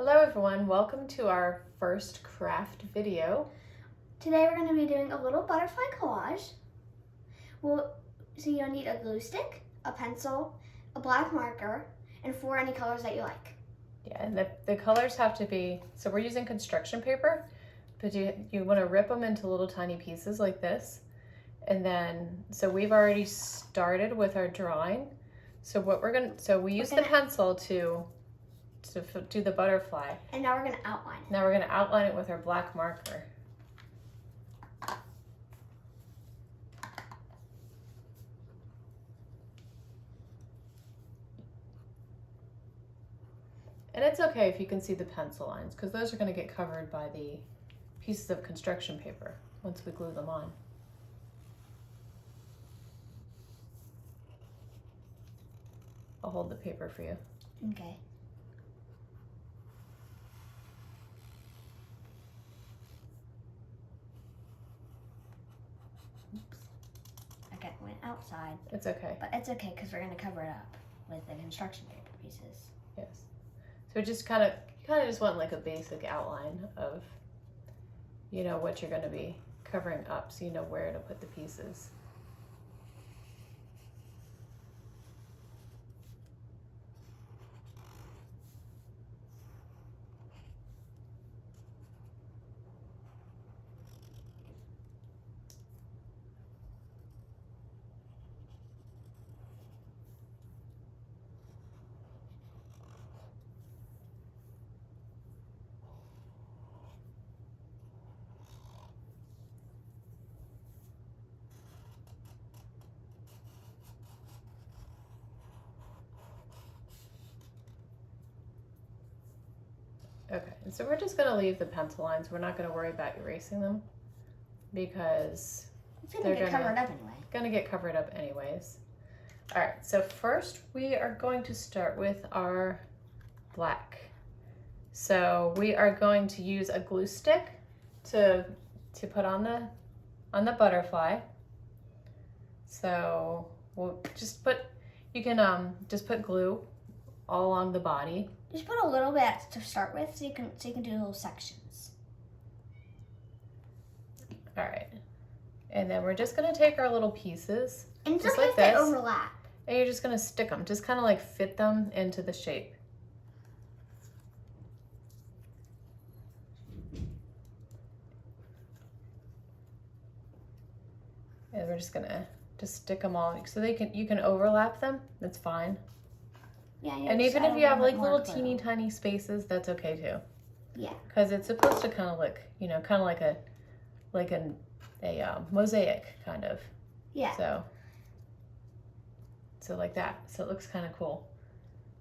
Hello everyone, welcome to our first craft video. Today we're going to be doing a little butterfly collage. So you'll need a glue stick, a pencil, a black marker, and 4 any colors that you like. Yeah, and the colors have to be, so we're using construction paper, but you want to rip them into little tiny pieces like this. And then, so we've already started with our drawing. So we use the pencil to do the butterfly. And now we're going to outline it. Now we're going to outline it with our black marker. And it's okay if you can see the pencil lines, because those are going to get covered by the pieces of construction paper once we glue them on. I'll hold the paper for you. Okay. Oops. Okay, it went outside. It's okay. But it's okay because we're going to cover it up with the construction paper pieces. Yes. So just kind of just want like a basic outline of, you know, what you're going to be covering up, so you know where to put the pieces. Okay, and so we're just going to leave the pencil lines. We're not going to worry about erasing them because it's going to get covered up anyway. Going to get covered up anyways. All right, so first we are going to start with our black. So we are going to use a glue stick to put on the butterfly. So we'll just put, you can just put glue all along the body. Just put a little bit to start with, so you can do little sections. All right, and then we're just gonna take our little pieces, and just like this, they overlap. And you're just gonna stick them, just kind of like fit them into the shape. And we're just gonna stick them all so you can overlap them. That's fine. Yeah, and even if you have like little teeny tiny spaces, that's okay too. Yeah. Because it's supposed to kind of look, you know, kind of like a mosaic kind of. Yeah. So like that. So it looks kind of cool.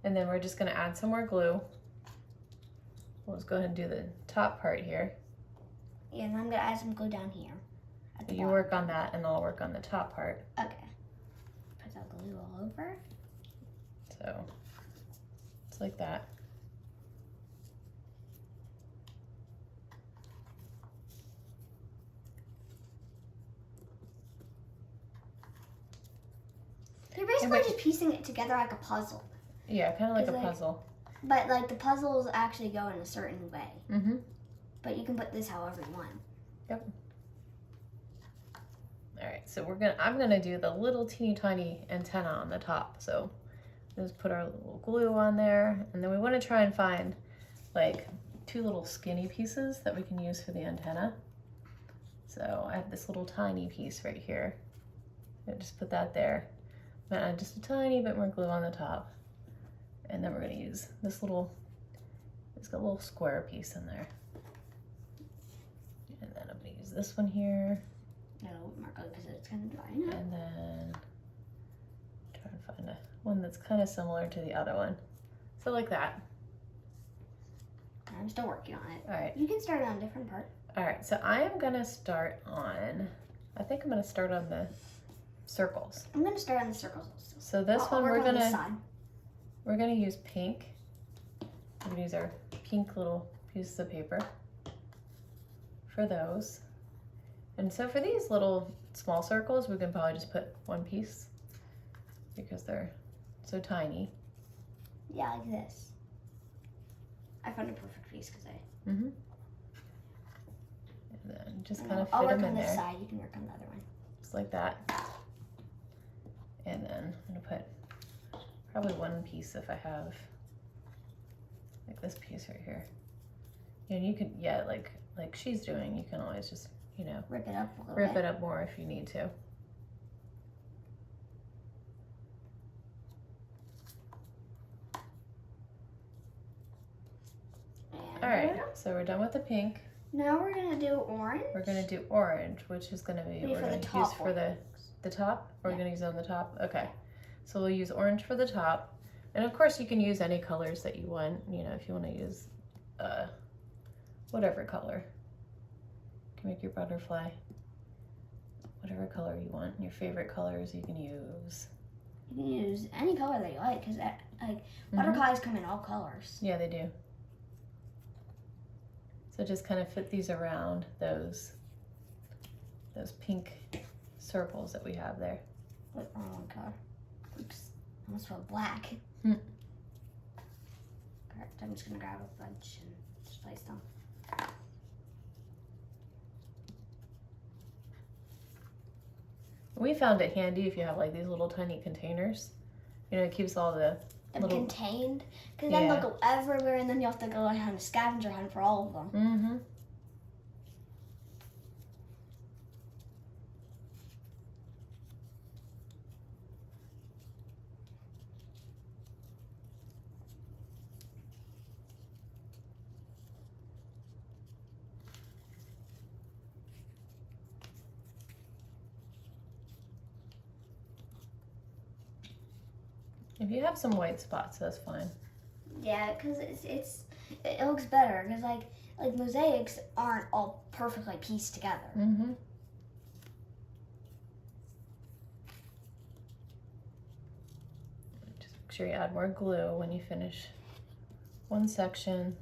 And then we're just gonna add some more glue. We'll just go ahead and do the top part here. Yeah, and I'm gonna add some glue down here. You work on that, and I'll work on the top part. Okay. Put that glue all over. So it's like that. They're basically just piecing it together like a puzzle. Yeah, kind of like a puzzle. But like the puzzles actually go in a certain way. Mm-hmm. But you can put this however you want. Yep. All right, so I'm gonna do the little teeny tiny antenna on the top. So just put our little glue on there, and then we want to try and find like 2 little skinny pieces that we can use for the antenna. So I have this little tiny piece right here. I just put that there. I'm gonna add just a tiny bit more glue on the top, and then we're gonna use it's got a little square piece in there. And then I'm gonna use this one here. No, mark it because it's kind of dry. And then try and find one that's kind of similar to the other one. So like that. I'm still working on it. All right. You can start on a different part. All right, so I am gonna start on, I think I'm gonna start on the circles. I'm gonna start on the circles also. So this one we're gonna use pink. We're gonna use our pink little pieces of paper for those. And so for these little small circles, we can probably just put 1 piece because they're so tiny. Yeah, like this. I found a perfect piece because I. Mm-hmm. And then just kind of I'll fit work them on in this there, side. You can work on the other one. just like that. And then I'm gonna put probably one piece if I have, like this piece right here. And you can, yeah, like she's doing, you can always just, you know, Rip it up a little rip bit. it up more if you need to. And All right, so we're done with the pink. now we're gonna do orange. We're gonna do orange, which is gonna be Maybe we're for the gonna top use for the top. Or we're Yeah. gonna use it on the top. Okay, so we'll use orange for the top, and of course you can use any colors that you want. You know, if you want to use whatever color, you can make your butterfly whatever color you want. Your favorite colors you can use. You can use any color that you like because butterflies come in all colors. Yeah, they do. So just kind of fit these around those pink circles that we have there. What wrong color? Oops, I almost wrote black. Hmm. Correct. I'm just gonna grab a bunch and just place them. We found it handy if you have like these little tiny containers. You know, it keeps all the They're little... contained, because then Yeah. they'll go everywhere, and then you have to go on a scavenger hunt for all of them. Mm-hmm. If you have some white spots, that's fine. Yeah, because it looks better, because like mosaics aren't all perfectly pieced together. Mm-hmm. Just make sure you add more glue when you finish one section.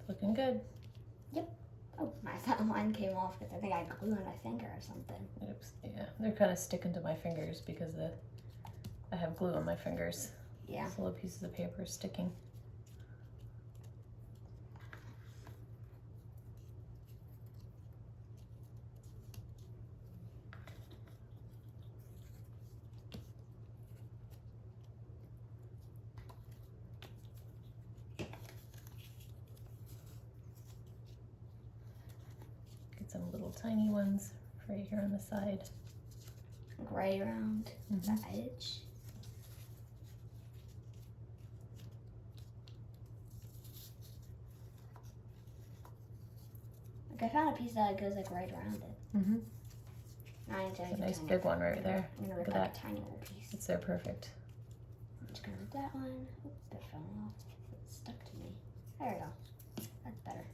Looking good. Oh, my that one came off because I think I had glue on my finger or something. Oops. Yeah, they're kind of sticking to my fingers because I have glue on my fingers. Yeah. These little pieces of paper sticking. Get some little tiny ones right here on the side. Right around Mhm. the edge. Like I found a piece that goes like right around it. Mm-hmm. It's A nice big one right there. I'm gonna Look rip at like that. a tiny little piece. It's there perfect. I'm just gonna rip that one. Oop, that fell off. It stuck to me. There we go. That's better.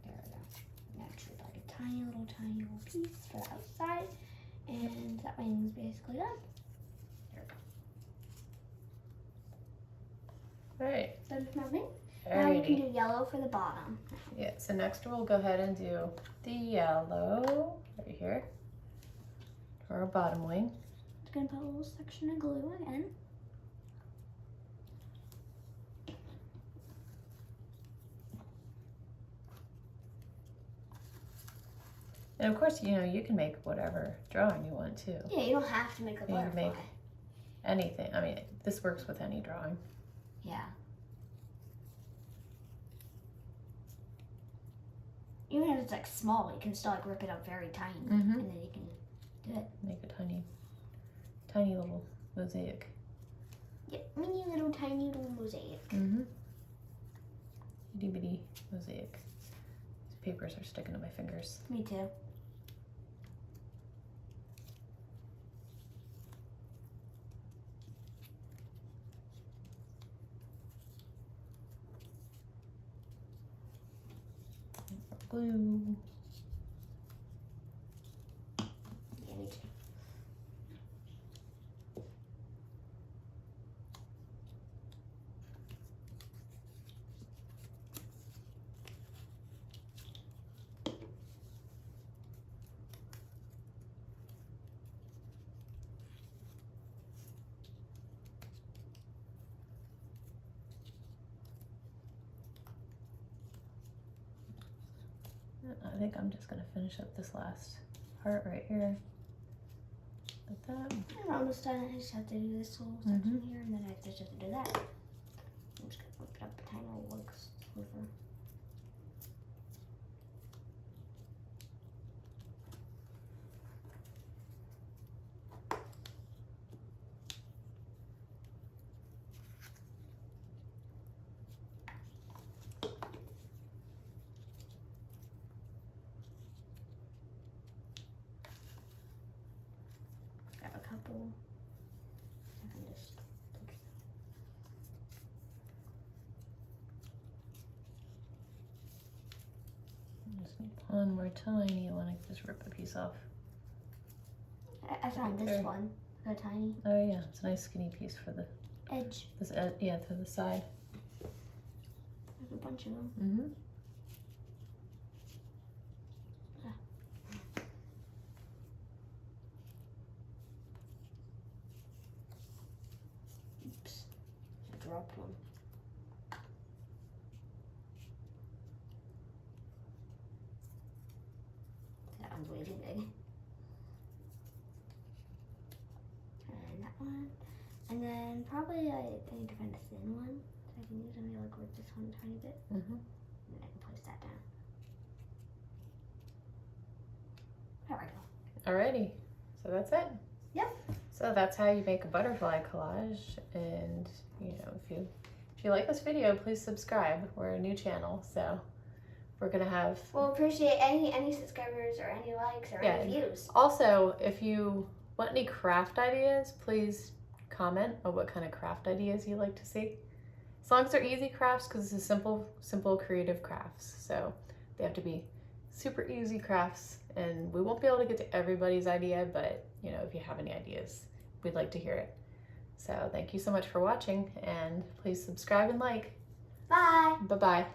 There we go. Next, rip like a tiny little piece for the outside, and that wing's basically done. There we go. All right. Done with my wing. Now we can Alrighty. do yellow for the bottom. Yeah, so next we'll go ahead and do the yellow right here for our bottom wing. Just gonna put a little section of glue again. And of course, you know, you can make whatever drawing you want too. Yeah, you don't have to make a You can butterfly. make anything. I mean, this works with any drawing. Yeah. Even if it's like small, you can still like rip it up very tiny, Mhm. and then you can do it. Make a tiny, tiny little mosaic. Yeah, mini little tiny little mosaic. Mm-hmm. Itty bitty mosaic. These papers are sticking to my fingers. Me too. Glue. Yeah, me too. I think I'm just gonna finish up this last part right here. Like that. I'm almost done. I just have to do this little section here, and then I just have to do that. I'm just gonna whip it up a tiny little like sliver. Grab a couple. I can just Just need one more tiny one. I can just rip a piece off. I found this There. one. The tiny Oh yeah, it's a nice skinny piece for the edge. yeah, to the side. There's a bunch of them. Mm-hmm. Oops. I dropped one. That one's way too big. And that one. And then probably I need to find a thin one. So I can use maybe like with this one a tiny bit. Mm-hmm. And then I can place that down. There we go. Alrighty, so that's it. Yep. So that's how you make a butterfly collage. And you know, if you like this video, please subscribe. We're a new channel, so we're gonna have. We'll appreciate any subscribers or any likes or Yeah. any views. Also, if you want any craft ideas, please comment on what kind of craft ideas you'd like to see. As long as they're easy crafts, because it's a simple creative crafts. So they have to be super easy crafts, and we won't be able to get to everybody's idea, but you know, if you have any ideas, we'd like to hear it. So thank you so much for watching, and please subscribe and like. Bye. Bye-bye.